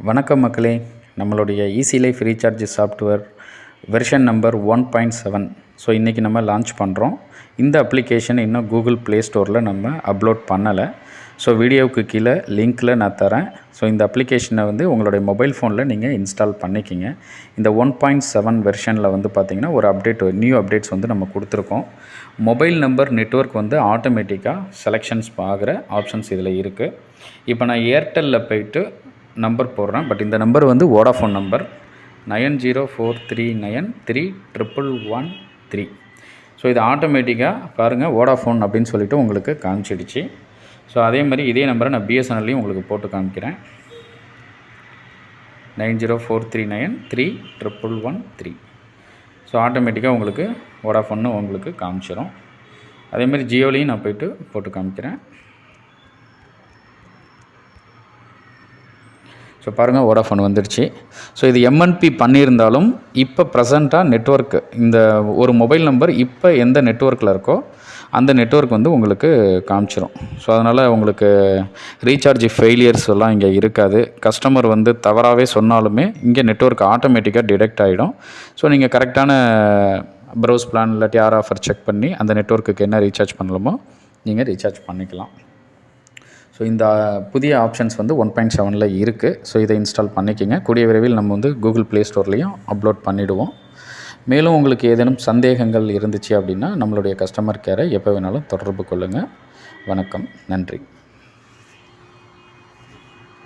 வணக்கம் மக்களே, நம்மளுடைய easy life recharge software version number 1.7. So இன்றைக்கி நம்ம லான்ச் பண்ணுறோம். இந்த அப்ளிகேஷன் இன்னும் கூகுள் ப்ளே ஸ்டோரில் நம்ம அப்லோட் பண்ணலை. ஸோ வீடியோவுக்கு கீழே லிங்க்கில் நான் தரேன். ஸோ இந்த அப்ளிகேஷனை உங்களுடைய மொபைல் ஃபோனில் நீங்கள் இன்ஸ்டால் பண்ணிக்கிங்க. இந்த 1.7 வெர்ஷனில் பார்த்திங்கன்னா ஒரு நியூ அப்டேட்ஸ் நம்ம கொடுத்துருக்கோம். மொபைல் நம்பர் நெட்வொர்க் ஆட்டோமேட்டிக்காக செலெக்ஷன்ஸ் ஆகிற ஆப்ஷன்ஸ் இதில் இருக்குது. இப்போ நான் ஏர்டெல்லில் போய்ட்டு நம்பர் போடுறேன். பட் இந்த நம்பர் வோடாஃபோன் நம்பர் 9043931113. ஸோ இது ஆட்டோமேட்டிக்காக பாருங்கள் வோடாஃபோன் அப்படின்னு சொல்லிட்டு உங்களுக்கு காமிச்சிடுச்சு. ஸோ அதே மாதிரி இதே நம்பரை நான் பிஎஸ்என்எல்லையும் உங்களுக்கு போட்டு காமிக்கிறேன். 9043931113. ஸோ ஆட்டோமேட்டிக்காக உங்களுக்கு வோடாஃபோன்னு உங்களுக்கு காமிச்சிடும். அதேமாதிரி ஜியோலையும் நான் போய்ட்டு போட்டு காமிக்கிறேன். ஸோ பாருங்கள், வோடாஃபோன் வந்துடுச்சு. ஸோ இது எம்என்பி பண்ணியிருந்தாலும் இப்போ ப்ரெசண்ட்டாக நெட்வொர்க் இந்த ஒரு மொபைல் நம்பர் இப்போ எந்த நெட்வொர்க்கில் இருக்கோ அந்த நெட்வொர்க் உங்களுக்கு காமிச்சிரும். ஸோ அதனால் உங்களுக்கு ரீசார்ஜ் ஃபெயிலியர்ஸ் எல்லாம் இங்கே இருக்காது. கஸ்டமர் தவறாகவே சொன்னாலுமே இங்கே நெட்வொர்க் ஆட்டோமேட்டிக்காக டிடெக்ட் ஆகிடும். ஸோ நீங்கள் கரெக்டான ப்ரௌஸ் பிளான் இல்லாட்டி ஆர் ஆஃபர் செக் பண்ணி அந்த நெட்வொர்க்குக்கு என்ன ரீசார்ஜ் பண்ணலாமோ நீங்கள் ரீசார்ஜ் பண்ணிக்கலாம். ஸோ இந்த புதிய ஆப்ஷன்ஸ் 1.7 இருக்குது. ஸோ இதை இன்ஸ்டால் பண்ணிக்கிங்க. கூடிய விரைவில் நம்ம கூகுள் ப்ளே ஸ்டோர்லேயும் அப்லோட் பண்ணிவிடுவோம். மேலும் உங்களுக்கு ஏதேனும் சந்தேகங்கள் இருந்துச்சு அப்படின்னா நம்மளுடைய கஸ்டமர் கேரை எப்போ வேணாலும் தொடர்பு கொள்ளுங்கள். வணக்கம், நன்றி.